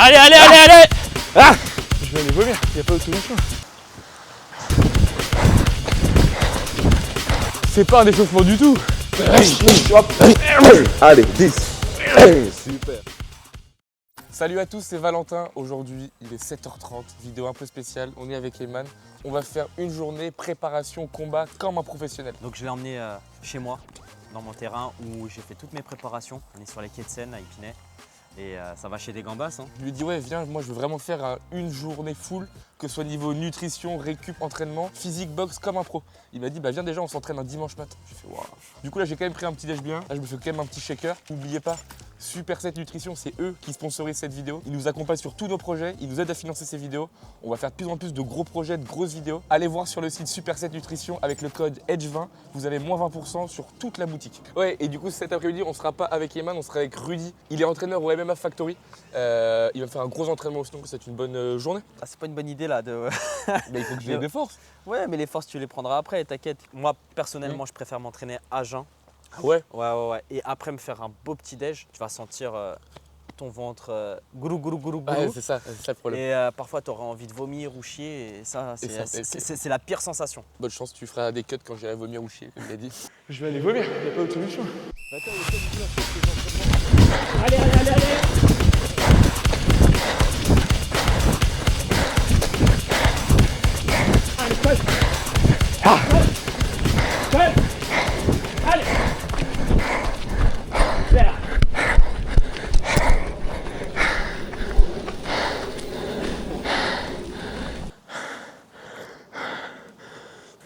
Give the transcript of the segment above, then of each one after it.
Allez, allez, allez, allez. Ah, je vais aller vomir, il n'y a pas d'autre solution. C'est pas un échauffement du tout. Allez, 10. Super. Salut à tous, c'est Valentin. Aujourd'hui, il est 7h30, vidéo un peu spéciale. On est avec Eman. On va faire une journée préparation combat comme un professionnel. Donc je l'ai emmené chez moi, dans mon terrain où j'ai fait toutes mes préparations. On est sur les quais de Seine à Épinay. Et ça va chez des gambas. Hein. Je lui ai dit ouais viens, moi je veux vraiment faire une journée full, que ce soit niveau nutrition, récup, entraînement, physique, boxe comme un pro. Il m'a dit bah viens déjà on s'entraîne un dimanche matin. J'ai fait waouh. Du coup là j'ai quand même pris un petit déj bien, là je me fais quand même un petit shaker. N'oubliez pas, Super7 Nutrition, c'est eux qui sponsorisent cette vidéo. Ils nous accompagnent sur tous nos projets, ils nous aident à financer ces vidéos. On va faire de plus en plus de gros projets, de grosses vidéos. Allez voir sur le site Super7 Nutrition avec le code EDGE20, vous avez moins 20% sur toute la boutique. Ouais, et du coup cet après-midi on sera pas avec Eman, on sera avec Rudy. Il est entraîneur au MMA Factory. Il va me faire un gros entraînement aussi, donc c'est une bonne journée. Ah, c'est pas une bonne idée là de. Mais il faut que j'ai des forces. Ouais, mais les forces tu les prendras après, t'inquiète. Moi personnellement, je préfère m'entraîner à jeun. Ah ouais. Ouais. Et après me faire un beau petit déj, tu vas sentir ton ventre gourou. Ouais, c'est ça le problème. Et parfois tu auras envie de vomir ou chier et ça c'est la pire sensation. Bonne chance, tu feras des cuts quand j'irai vomir ou chier, comme il a dit. Je vais aller vomir, il n'y a pas d'autre solution. Allez.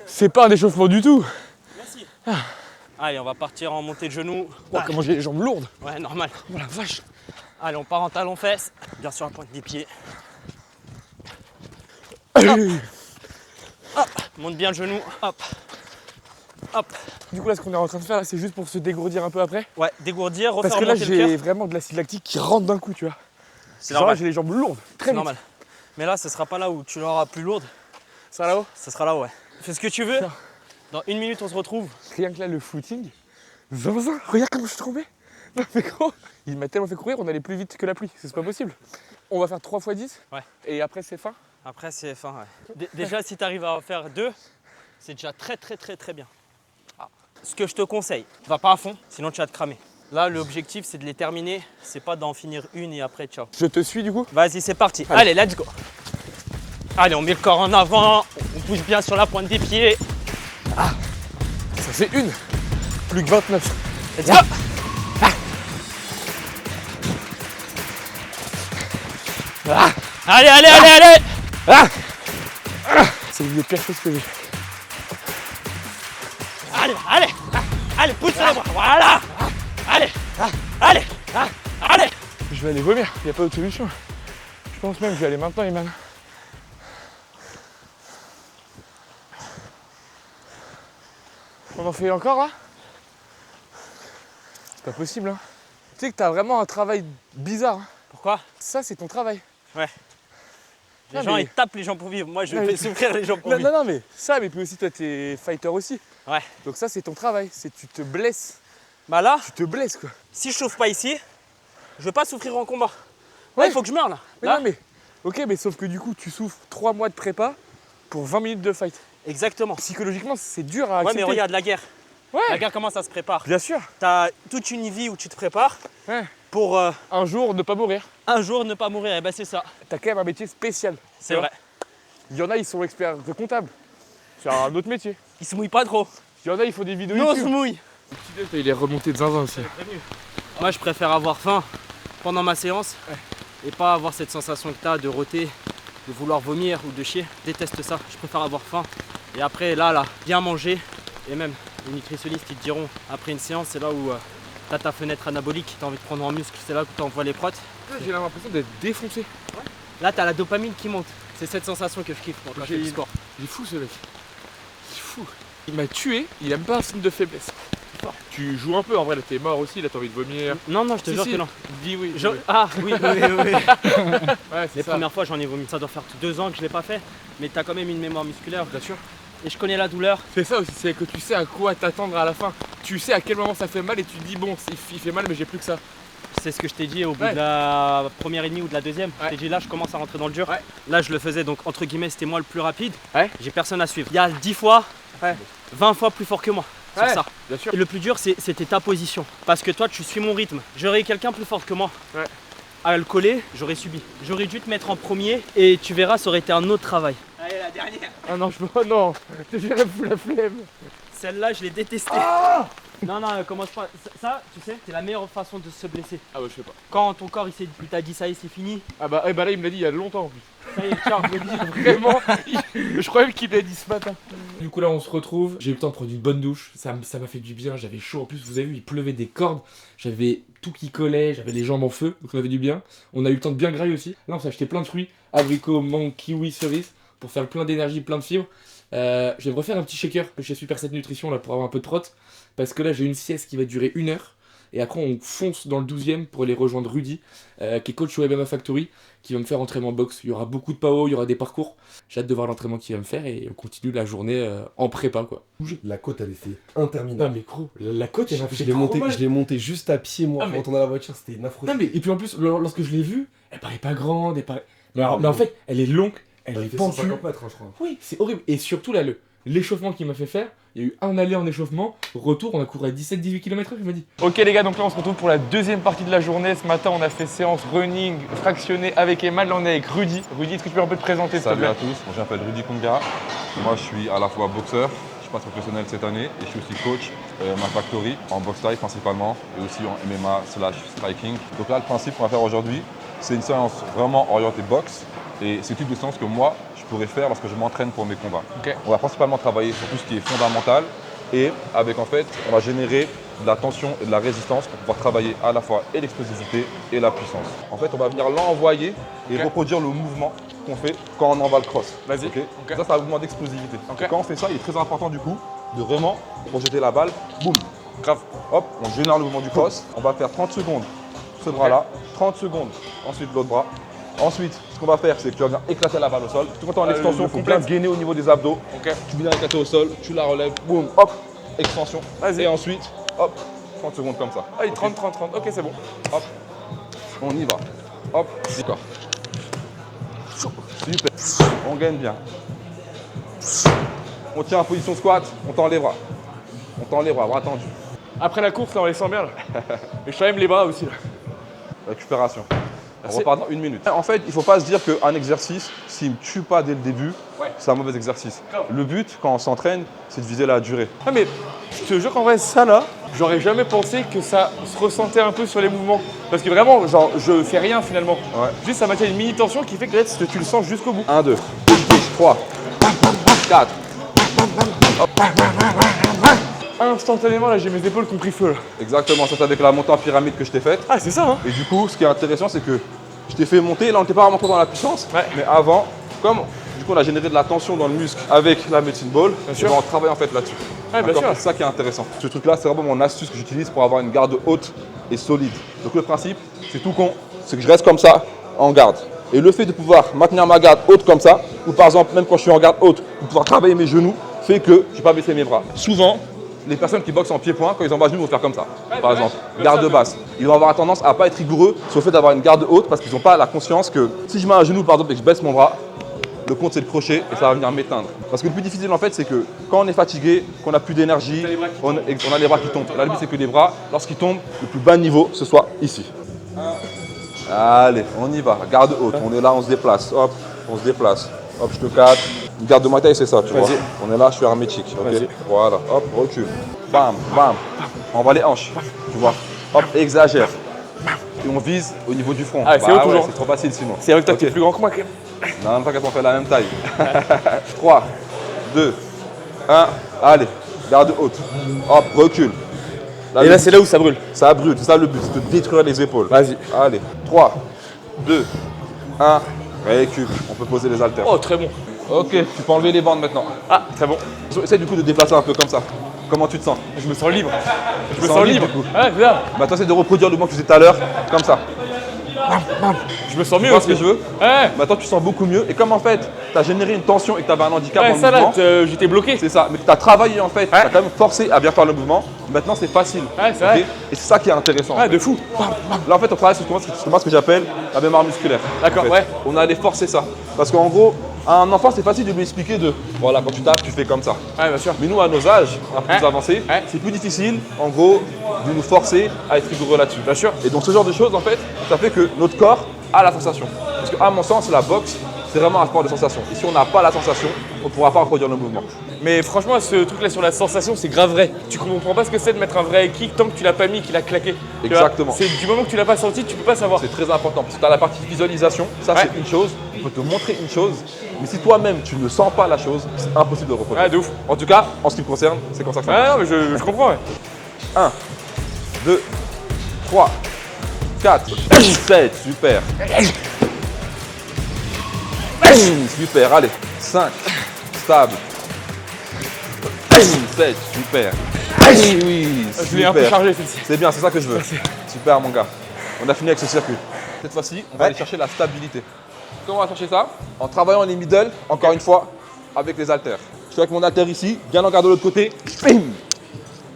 C'est pas un échauffement du tout. Merci. Allez, on va partir en montée de genoux. Comment j'ai les jambes lourdes. Ouais, normal. Oh la vache. Allez, on part en talons-fesses, bien sur la pointe des pieds. Hop, monte bien le genou, hop. Du coup là ce qu'on est en train de faire là, c'est juste pour se dégourdir un peu après. Ouais, dégourdir, refaire Parce que là monter le j'ai cœur. vraiment de l'acide lactique qui rentre d'un coup, tu vois. C'est Genre normal. j'ai les jambes lourdes, très C'est vite. normal. Mais là, ce sera pas là où tu l'auras plus lourde. Ça là-haut. Ce sera là, ouais. Fais ce que tu veux. Tiens. Dans une minute, on se retrouve. Rien que là le footing. Zinzin, regarde comment je suis tombé. Non mais gros, il m'a tellement fait courir, on allait plus vite que la pluie, c'est pas possible. On va faire 3 x 10. Ouais. Et après c'est fin. Après, c'est fin, ouais. Déjà, si tu arrives à en faire 2, c'est déjà très bien. Ce que je te conseille, va pas à fond, sinon tu vas te cramer. Là, l'objectif, c'est de les terminer. C'est pas d'en finir une et après, ciao. Je te suis du coup. Vas-y, c'est parti. Allez, let's go. Allez, on met le corps en avant. On pousse bien sur la pointe des pieds. Ça fait une. Plus que 29. Let's go. Allez. C'est une des pires choses que j'ai. Allez, pousse sur la bras. Voilà. Allez. Je vais aller vomir, il n'y a pas d'autre solution. Je pense même que je vais aller maintenant, Eman. On en fait encore là? C'est pas possible hein. Tu sais que t'as vraiment un travail bizarre. Hein. Pourquoi? Ça c'est ton travail. Ouais. Les Non, gens, mais- ils tapent les gens pour vivre. Moi, je Non, fais mais- souffrir les gens pour Non, vivre. non, mais ça, mais puis aussi toi t'es fighter aussi. Ouais. Donc ça c'est ton travail, c'est tu te blesses. Bah là, Tu te blesses quoi. si je chauffe pas ici, je vais pas souffrir en combat. Là, Ouais. il faut que je meure là. Mais Là, non mais. Ok mais sauf que du coup tu souffres 3 mois de prépa pour 20 minutes de fight. exactement. Psychologiquement c'est dur à Ouais, accepter. mais regarde la guerre. Ouais. La guerre, comment ça se prépare? Bien sûr. T'as toute une vie où tu te prépares Ouais. pour Un jour ne pas mourir. un jour ne pas mourir. Et ben c'est ça. T'as quand même un métier spécial. C'est vrai. Il y en a, ils sont experts de comptable. C'est un autre métier. Ils se mouillent pas trop. Il y en a, ils font des vidéos Nous, on se YouTube. mouille. Il est remonté de zinzin aussi. Moi, je préfère avoir faim pendant ma séance et pas avoir cette sensation que t'as de rôter, de vouloir vomir ou de chier. Je déteste ça. Je préfère avoir faim. Et après, là, bien manger. Et même, les nutritionnistes, ils te diront, après une séance, c'est là où t'as ta fenêtre anabolique, t'as envie de prendre en muscle, c'est là où t'envoies les protes. J'ai l'impression d'être défoncé. Là, t'as la dopamine qui monte. C'est cette sensation que je kiffe quand je fais du sport. Il est fou ce mec. Il est fou. Il m'a tué, il aime pas un signe de faiblesse. Tu joues un peu en vrai, là t'es mort aussi, là t'as envie de vomir. Non, je te Si, jure si. que non. Dis oui. Je- oui. Ah oui. Ouais, c'est Les ça. premières fois, j'en ai vomi. Ça doit faire 2 ans que je l'ai pas fait, mais t'as quand même une mémoire musculaire. Bien sûr. Et je connais la douleur. C'est ça aussi, c'est que tu sais à quoi t'attendre à la fin. Tu sais à quel moment ça fait mal et tu te dis bon, il fait mal mais j'ai plus que ça. C'est ce que je t'ai dit au bout de la première et demie ou de la deuxième. Je t'ai dit là je commence à rentrer dans le dur. Là je le faisais donc entre guillemets c'était moi le plus rapide. J'ai personne à suivre. Il y a 10 fois, 20 fois plus fort que moi sur ça. Bien sûr. Et le plus dur c'était ta position. Parce que toi tu suis mon rythme. J'aurais eu quelqu'un plus fort que moi. À le coller, j'aurais subi. J'aurais dû te mettre en premier et tu verras ça aurait été un autre travail. Allez la dernière. Ah non, non, je dirais la flemme. Celle-là je l'ai détestée. Non, commence pas. Ça, tu sais, c'est la meilleure façon de se blesser. Ah bah je sais pas. Quand ton corps il t'a dit ça y est, c'est fini. Ah bah, là il me l'a dit il y a longtemps en plus. Ça y est, ciao. Vraiment, je croyais même qu'il l'a dit ce matin. Du coup là on se retrouve, j'ai eu le temps de prendre une bonne douche, ça m'a fait du bien, j'avais chaud en plus, vous avez vu il pleuvait des cordes, j'avais tout qui collait, j'avais les jambes en feu, donc ça m'a fait du bien. On a eu le temps de bien grailler aussi. Là on s'est acheté plein de fruits, abricots, mangue, kiwi, cerises, pour faire plein d'énergie, plein de fibres. Je vais me refaire un petit shaker chez Super 7 Nutrition là pour avoir un peu de prot, parce que là j'ai une sieste qui va durer 1 heure. Et après on fonce dans le 12e pour aller rejoindre Rudy, qui est coach au MMA Factory, qui va me faire entraînement boxe. Il y aura beaucoup de PAO, il y aura des parcours. J'ai hâte de voir l'entraînement qu'il va me faire et on continue la journée en prépa quoi. La côte elle était interminable. Non mais gros, la côte elle m'a fait Je l'ai monté juste à pied moi quand on a la voiture, c'était une affreuse. Non mais et puis en plus lorsque je l'ai vue, elle paraît pas grande, mais en fait elle est longue, elle est fait pentue. 150 mètres je crois. Oui, c'est horrible. Et surtout là l'échauffement qu'il m'a fait faire, il y a eu un aller en échauffement, retour on a couru à 17-18 km/h je me dis. Ok les gars, donc là on se retrouve pour la deuxième partie de la journée. Ce matin on a fait séance running fractionnée avec Emal, là on est avec Rudy. Rudy, est-ce que tu peux un peu te présenter s'il te Salut plaît? à tous, moi, je m'appelle Rudy Kongara. Moi je suis à la fois boxeur, je suis pas professionnel cette année et je suis aussi coach ma factory en boxe taille principalement et aussi en MMA/striking. Donc là le principe qu'on va faire aujourd'hui, c'est une séance vraiment orientée boxe et c'est le type de séance que moi je pourrais faire lorsque je m'entraîne pour mes combats. On va principalement travailler sur tout ce qui est fondamental et avec en fait on va générer de la tension et de la résistance pour pouvoir travailler à la fois et l'explosivité et la puissance. En fait on va venir l'envoyer et reproduire le mouvement qu'on fait quand on envoie le cross. Vas-y. Ça c'est un mouvement d'explosivité. Quand on fait ça, il est très important du coup de vraiment projeter la balle, boum, grave, hop, on génère le mouvement du cross. On va faire 30 secondes ce bras-là, 30 secondes, ensuite l'autre bras. Ensuite, ce qu'on va faire, c'est que tu vas venir éclater la balle au sol. Tout quand tu es en extension, il faut bien gainer au niveau des abdos. Tu viens éclater au sol, tu la relèves, boum, hop, extension. Et ensuite, hop, 30 secondes comme ça. Allez, 30, 30, 30, ok c'est bon. Hop, on y va. Hop, d'accord. Super, on gagne bien. On tient en position squat, on tend les bras. On tend les bras, bras tendus. Après la course là on les sent bien là. Mais je fais même les bras aussi là. Récupération. On repart dans 1 minute. En fait, il ne faut pas se dire qu'un exercice, s'il ne me tue pas dès le début, c'est un mauvais exercice. Le but, quand on s'entraîne, c'est de viser la durée. Ah mais je te jure qu'en vrai, ça là, j'aurais jamais pensé que ça se ressentait un peu sur les mouvements. Parce que vraiment, genre, je fais rien finalement. Juste ça maintient une mini tension qui fait que tu le sens jusqu'au bout. 1, 2, 3, 4. Instantanément, là, j'ai mes épaules qui ont pris feu là. Exactement, ça c'est avec la montée en pyramide que je t'ai faite. Ah, c'est ça, hein. Et du coup, ce qui est intéressant, c'est que je t'ai fait monter. Là, on n'était pas vraiment trop dans la puissance. Mais avant, comme du coup, on a généré de la tension dans le muscle avec la medicine ball, et ben, on travaille en fait là-dessus. Bien sûr. C'est ça qui est intéressant. Ce truc-là, c'est vraiment mon astuce que j'utilise pour avoir une garde haute et solide. Donc le principe, c'est tout con, c'est que je reste comme ça en garde. Et le fait de pouvoir maintenir ma garde haute comme ça, ou par exemple, même quand je suis en garde haute, de pouvoir travailler mes genoux, fait que je ne vais pas baisser mes bras. Souvent, les personnes qui boxent en pied-point, quand ils envoient genoux, vont faire comme ça. Par exemple, garde basse. Ils vont avoir tendance à ne pas être rigoureux sur le fait d'avoir une garde haute parce qu'ils n'ont pas la conscience que si je mets un genou par exemple et que je baisse mon bras, le compte c'est le crochet et ça va venir m'éteindre. Parce que le plus difficile en fait, c'est que quand on est fatigué, qu'on n'a plus d'énergie, on a les bras qui tombent. Là, le but c'est que les bras, lorsqu'ils tombent, le plus bas niveau, ce soit ici. Allez, on y va. Garde haute. On est là, on se déplace. Hop, on se déplace. Hop, je te cadre. Une garde de ma taille, c'est ça, tu vois. On est là, je suis hermétique. Okay. Voilà, hop, recule. Bam, bam. On va les hanches, tu vois. Hop, exagère. Et on vise au niveau du front. Ah, c'est haut toujours. C'est trop facile sinon. C'est vrai que toi, t'es plus grand que moi quand même. Non, t'inquiète, on fait la même taille. 3, 2, 1. Allez, garde haute. Hop, recule. Et là, c'est là où ça brûle. Ça brûle, c'est ça le but, c'est de détruire les épaules. Vas-y. Allez, 3, 2, 1. Récup. On peut poser les haltères. Oh, très bon. Ok, tu peux enlever les bandes maintenant. Ah, très bon. Essaye du coup de déplacer un peu comme ça. Comment tu te sens? Je me sens libre. Je me sens sens libre, libre. du coup. Ouais, c'est ça. Bah toi, c'est de reproduire le mouvement que tu faisais tout à l'heure, comme ça. Je me sens Tu mieux vois aussi. ce que je veux? Ouais. Maintenant, tu sens beaucoup mieux. Et comme en fait, tu as généré une tension et que tu avais un handicap dans Ouais, le ça mouvement, là, j'étais bloqué. c'est ça. Mais tu as travaillé en fait, tu as quand même forcé à bien faire le mouvement. Maintenant, c'est facile. Ouais, c'est vrai. Et c'est ça qui est intéressant. Ouais, de fou. Là, en fait, on travaille sur moi, ce que j'appelle la mémoire musculaire. D'accord, En fait. ouais. On a allé forcer ça. Parce qu'en gros, à un enfant, c'est facile de lui expliquer voilà, quand tu tapes, tu fais comme ça. Ouais, bien sûr. Mais nous, à nos âges, un peu plus avancés, c'est plus difficile, en gros, de nous forcer à être rigoureux là-dessus. Bien sûr. Et donc, ce genre de choses, en fait, ça fait que notre corps a la sensation. Parce qu'à mon sens, la boxe, c'est vraiment un sport de sensation. Et si on n'a pas la sensation, on ne pourra pas reproduire le mouvement. Mais franchement, ce truc là sur la sensation, c'est grave vrai. Tu comprends pas ce que c'est de mettre un vrai kick tant que tu l'as pas mis, qu'il a claqué. Tu vois, Exactement. c'est du moment que tu l'as pas senti, tu peux pas savoir. C'est très important parce que tu as la partie visualisation, ça c'est une chose, on peut te montrer une chose, mais si toi-même tu ne sens pas la chose, c'est impossible de le reproduire. Ouais, de ouf. En tout cas, en ce qui me concerne, c'est comme ça que ça Ouais, marche. non, mais je comprends, ouais. 1, 2, 3, 4, 7, super. Super, allez, 5, stable. 7, super. Oui, Je l'ai un peu super. chargé, celle-ci. C'est bien, c'est ça que je veux. Super mon gars. On a fini avec ce circuit. Cette fois-ci, on va aller chercher la stabilité. Comment on va chercher ça? En travaillant les middle, encore une fois, avec les haltères. Je suis avec mon haltère ici, bien en garde de l'autre côté. Bim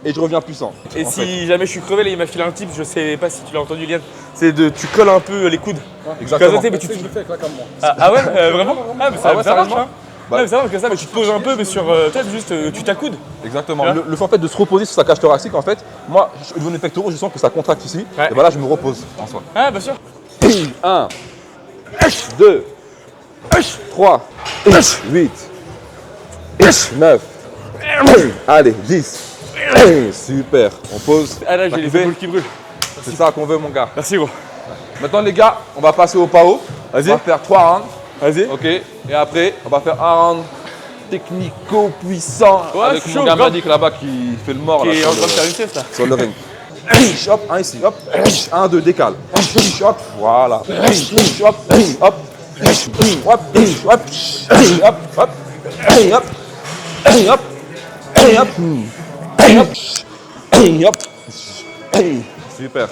et je reviens puissant. Et en si fait. jamais je suis crevé, là, il m'a filé un tip, je sais pas si tu l'as entendu, Liane. C'est tu colles un peu les coudes. Exactement. Comme ça, mais tu te Je le fais avec la cam, moi. Ah ouais, vraiment? Ah, mais ça, Ah ouais, ça marche, sérieusement hein. Bah, Ouais, mais ça marche comme ça, mais tu te poses un peu, mais sur. Peut-être juste, tu t'accoudes. Exactement. Tu vois Le fait en fait de se reposer sur sa cage thoracique, en fait, moi, au niveau des pectoraux, je sens que ça contracte ici. Ouais. Et voilà, je me repose en soi. Ah, bien sûr. 1, 2, 3, 8, 9, allez, 10. Super, on pose. Ah là, j'ai T'as les kiffé? épaules qui brûlent. C'est ça qu'on veut, mon gars. Merci, gros. Maintenant, les gars, on va passer au PAO. Vas-y. On va faire 3 rounds. Vas-y. Ok. Et après, on va faire un round technico-puissant Ouais, avec chaud, mon gars grave. Malik là-bas qui fait le mort Qui là, est sur en train de faire le, une sieste, là. sur le ring. Hop, un ici, hop, 1, 2, décale. Hop, voilà. Hop, hop, hop, hop, hop, hop, hop, hop, hop, hop, super.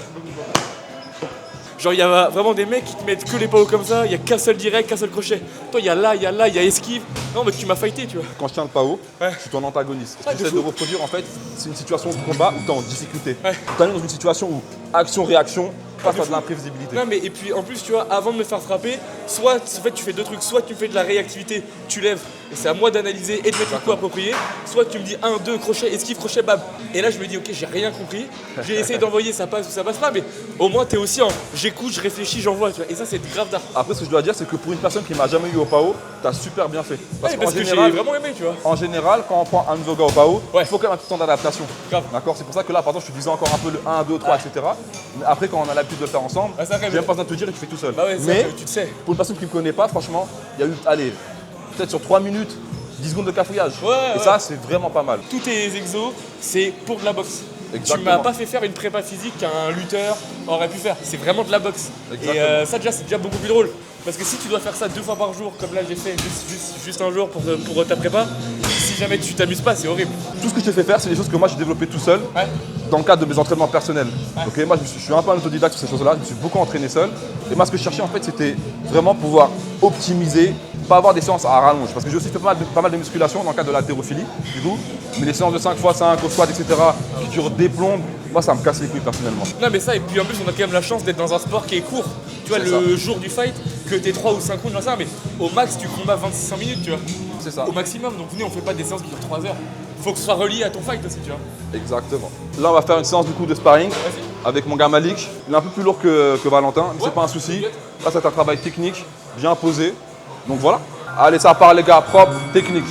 Genre, il y a vraiment des mecs qui te mettent que les PAO comme ça, il y a qu'un seul direct, qu'un seul crochet. Toi, il y a là, il y a esquive. Non, mais tu m'as fighté, tu vois. Quand je tiens le PAO, Ouais. je suis ton antagoniste. Ce Ouais, que de j'essaie fou. de reproduire, en fait, c'est une situation de combat où tu es en difficulté. Ouais. Tu es dans une situation où action-réaction face à de l'imprévisibilité. Non mais et puis en plus tu vois avant de me faire frapper, soit en fait tu fais deux trucs, soit tu me fais de la réactivité, tu lèves et c'est à moi d'analyser et de mettre le coup approprié, soit tu me dis 1, 2, crochet, esquive, crochet, bam. Et là je me dis ok j'ai rien compris, j'ai essayé d'envoyer, ça passe ou ça passe pas, mais au moins t'es aussi en j'écoute, je réfléchis, j'envoie, tu vois. Et ça c'est grave d'art. Après, ce que je dois dire, c'est que pour une personne qui m'a jamais eu au PAO, tu as super bien fait. Parce Ouais, qu'en parce que j'ai général, vraiment aimé, tu vois. en général, quand on prend un nouveau gars au PAO, Ouais. il faut quand même un petit temps d'adaptation. Grave. D'accord. C'est pour ça que là, par exemple, je te disais encore un peu le 1, 2, 3, etc. Mais après, quand on a l'habitude de le faire ensemble, Ouais, c'est vrai, j'ai même pas besoin de te dire et tu fais tout seul. Bah ouais, c'est mais ça, tu le sais. pour une personne qui ne me connaît pas, franchement, il y a eu, allez, peut-être sur 3 minutes, 10 secondes de cafouillage. Ouais, et ouais. ça, c'est vraiment pas mal. Tous tes exos, c'est pour de la boxe. Exactement. Tu m'as pas fait faire une prépa physique qu'un lutteur aurait pu faire. C'est vraiment de la boxe. Exactement. Et ça déjà c'est déjà beaucoup plus drôle. Parce que si tu dois faire ça 2 fois par jour, comme là j'ai fait juste un jour pour ta prépa, si jamais tu t'amuses pas, c'est horrible. Tout ce que je te fais faire, c'est des choses que moi j'ai développées tout seul Ouais. dans le cadre de mes entraînements personnels. Ok, moi je suis un peu un autodidacte sur ces choses-là, je me suis beaucoup entraîné seul. Et moi ce que je cherchais en fait c'était vraiment pouvoir optimiser, pas avoir des séances à rallonge. Parce que j'ai aussi fait pas mal de musculation dans le cadre de l'haltérophilie, du coup. Mais les séances de 5x5 au squat, etc., qui durent des plombes, moi ça me casse les couilles personnellement. Non mais ça, et puis en plus on a quand même la chance d'être dans un sport qui est court. Tu vois, C'est le jour du fight, que t'es 3 ou 5 rounds, j'en sais rien, mais au max tu combats 26 minutes, tu vois. C'est ça. Au maximum, donc nous on fait pas des séances qui durent 3 heures. Faut que ce soit relié à ton fight aussi, tu vois. Exactement. Là on va faire une séance du coup de sparring Vas-y. avec mon gars Malik. Il est un peu plus lourd que Valentin, mais Ouais, c'est pas un souci. t'inquiète. Là c'est un travail technique, bien posé. Donc voilà. Allez, ça part les gars, propre, technique.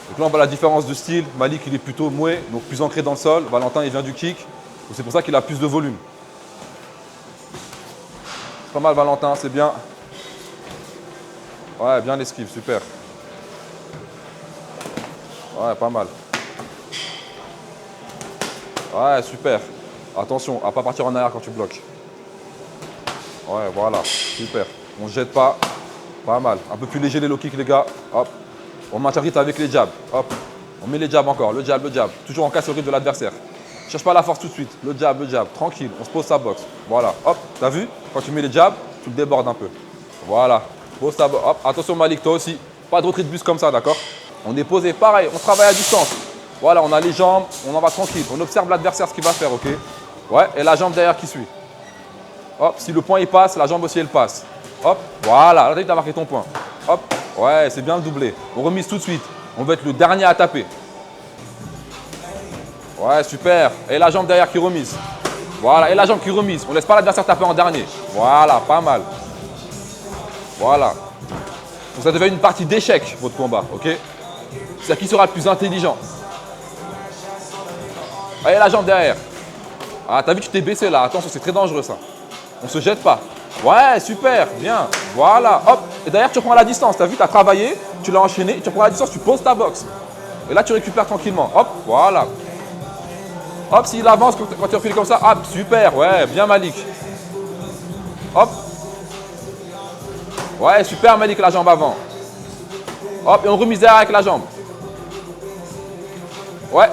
Donc là on voit la différence de style. Malik il est plutôt moué, donc plus ancré dans le sol. Valentin il vient du kick. Donc c'est pour ça qu'il a plus de volume. C'est pas mal Valentin, c'est bien. Ouais, bien l'esquive, super. Ouais, pas mal. Ouais, super. Attention à pas partir en arrière quand tu bloques. Ouais, voilà, super. On ne jette pas. Pas mal. Un peu plus léger les low kicks, les gars. Hop. On maintient le rythme avec les jabs. Hop. On met les jabs encore. Le jab, le jab. Toujours en casse le rythme de l'adversaire. Cherche pas la force tout de suite. Le jab, tranquille, on se pose sa boxe. Voilà, hop, t'as vu? Quand tu mets les jabs, tu le débordes un peu. Voilà, pose ta boxe. Hop, attention Malik, toi aussi. Pas de retrait de bus comme ça, d'accord? On est posé, pareil, on travaille à distance. Voilà, on a les jambes, on en va tranquille. On observe l'adversaire ce qu'il va faire, ok? Ouais, et la jambe derrière qui suit. Hop, si le point il passe, la jambe aussi elle passe. Hop, voilà, là tu as marqué ton point. Hop, ouais, c'est bien le doublé. On remise tout de suite. On va être le dernier à taper. Ouais, super. Et la jambe derrière qui remise. Voilà, et la jambe qui remise. On ne laisse pas l'adversaire taper en dernier. Voilà, pas mal. Voilà. Donc ça devient une partie d'échec, votre combat, ok? C'est qui sera le plus intelligent. Et la jambe derrière. Ah, t'as vu, tu t'es baissé là. Attention, c'est très dangereux ça. On se jette pas. Ouais, super, bien. Voilà, hop. Et derrière, tu reprends la distance. T'as vu, t'as travaillé, tu l'as enchaîné, tu reprends la distance, tu poses ta boxe. Et là, tu récupères tranquillement. Hop, voilà. Hop, s'il avance, quand tu recules comme ça, hop, super, ouais, bien Malik. Hop. Ouais, super Malik, la jambe avant. Hop, et on remise derrière avec la jambe. Ouais.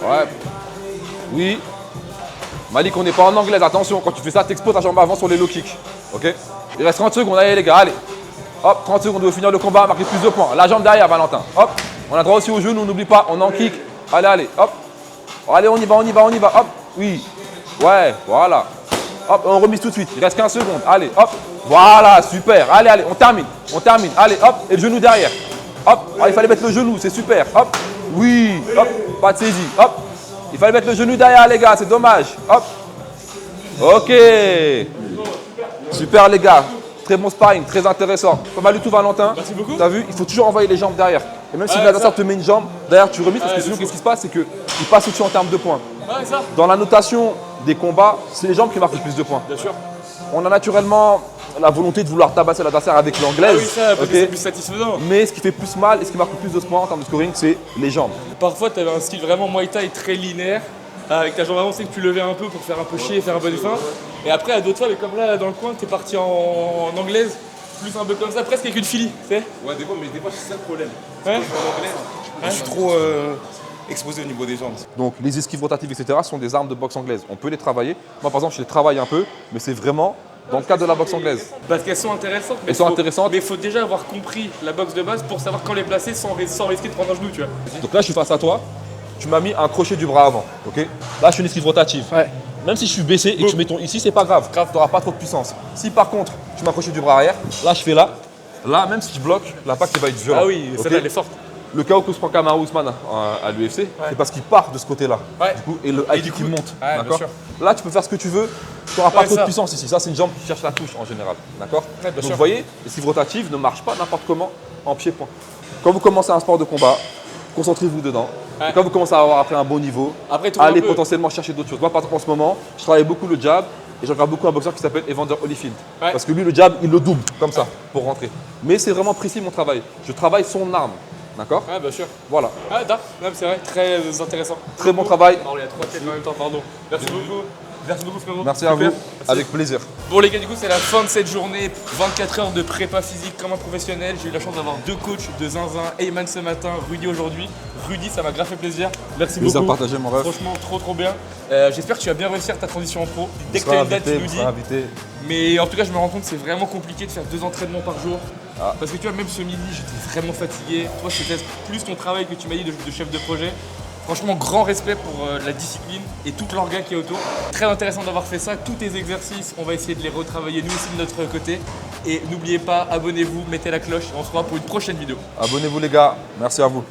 Ouais. Oui. Malik, on n'est pas en anglaise, attention, quand tu fais ça, t'exposes ta jambe avant sur les low kicks. Ok? Il reste 30 secondes, allez les gars, allez. Hop, 30 secondes, on doit finir le combat, marquer plus de points. La jambe derrière, Valentin. Hop, on a droit aussi au genou, n'oublie pas, on en kick. Allez, allez, hop. Allez, on y va, on y va, on y va. Hop, oui. Ouais, voilà. Hop, on remise tout de suite. Il reste 15 secondes. Allez, hop. Voilà, super. Allez, allez, on termine. On termine. Allez, hop, et le genou derrière. Hop, ah, il fallait mettre le genou, c'est super. Hop, oui. Hop, pas de saisie. Hop. Il fallait mettre le genou derrière, les gars, c'est dommage. Hop. Ok. Super, les gars. Très bon sparring, très intéressant. Pas mal du tout, Valentin. Merci beaucoup. T'as vu, il faut toujours envoyer les jambes derrière. Et même si l'adversaire te met une jambe, derrière tu remises, parce que sinon, qu'est-ce qui se passe? C'est qu'il passe au-dessus en termes de points. Ouais, ça. Dans la notation des combats, c'est les jambes qui marquent le plus de points. Bien sûr. On a naturellement la volonté de vouloir tabasser l'adversaire avec l'anglaise. Ah oui, ça, parce que ok. c'est plus satisfaisant. Mais ce qui fait plus mal et ce qui marque le plus de points en termes de scoring, c'est les jambes. Parfois, tu avais un style vraiment Muay Thai très linéaire. Avec ta jambe avant, c'est que tu levais un peu pour faire un peu chier et faire un peu du fin. Et après, à d'autres fois, mais comme là, dans le coin, tu es parti en anglaise, plus un peu comme ça, presque avec une filie, tu sais. Ouais, des fois, c'est ça le problème. Ouais. Quand je suis en anglaise, je suis trop exposé au niveau des jambes. Donc les esquives rotatives, etc. sont des armes de boxe anglaise. On peut les travailler. Moi, par exemple, je les travaille un peu, mais c'est vraiment dans le cadre de la boxe anglaise. Parce qu'elles sont intéressantes. Mais Elles sont intéressantes. Mais il faut déjà avoir compris la boxe de base pour savoir quand les placer sans risquer de prendre un genou, tu vois. Donc là, je suis face à toi. Tu m'as mis un crochet du bras avant, ok? Là, je suis une esquive rotative. Ouais. Même si je suis baissé et que tu mets ton ici, c'est pas grave. Tu n'auras pas trop de puissance. Si par contre, tu m'as crochet du bras arrière, là, je fais là. Là, même si je bloque, l'impact il va être violent. Ah oui, ok. celle-là, elle est forte. Le KO que se prend Kamaru Usman à l'UFC, c'est parce qu'il part de ce côté-là. Ouais. Du coup, et le high kick il monte. Ouais, bien d'accord. sûr. Là, tu peux faire ce que tu veux. Tu n'auras pas Ouais, trop de ça. puissance ici. Ça, c'est une jambe qui cherche la touche en général. D'accord. Ouais, bien Donc, sûr. vous voyez, l'esquive rotative ne marche pas n'importe comment en pied-point. Quand vous commencez un sport de combat, concentrez-vous dedans. Ouais. Et quand vous commencez à avoir après un bon niveau, Après, tourne un allez peu. potentiellement chercher d'autres choses. Moi, par exemple, en ce moment, je travaille beaucoup le jab et je regarde beaucoup un boxeur qui s'appelle Evander Holyfield. Ouais. Parce que lui, le jab, il le double comme ça pour rentrer. Mais c'est vraiment précis mon travail. Je travaille son arme. D'accord. Ouais, bien sûr. Voilà. Ah, d'accord. Non, mais c'est vrai, très intéressant. Très bon travail. Oh, il y a 3 têtes en même temps, pardon. Merci beaucoup. Merci beaucoup, frérot. Merci à Super. vous. Avec plaisir. Bon les gars, du coup c'est la fin de cette journée, 24 heures de prépa physique comme un professionnel. J'ai eu la chance d'avoir 2 coachs de Zinzin, Eyman ce matin, Rudy aujourd'hui. Rudy, ça m'a grave fait plaisir. Merci Plaisir beaucoup. partagé, mon ref. Franchement, trop bien. J'espère que tu vas bien réussir ta transition en pro. Dès que tu as une date, tu nous dis. invité. Mais en tout cas, je me rends compte que c'est vraiment compliqué de faire 2 entraînements par jour. Ah. Parce que tu vois, même ce midi, j'étais vraiment fatigué. Toi, c'était plus ton travail que tu m'as dit de chef de projet. Franchement, grand respect pour la discipline et tout l'orga qui est autour. Très intéressant d'avoir fait ça. Tous tes exercices, on va essayer de les retravailler nous aussi de notre côté. Et n'oubliez pas, abonnez-vous, mettez la cloche et on se revoit pour une prochaine vidéo. Abonnez-vous les gars. Merci à vous.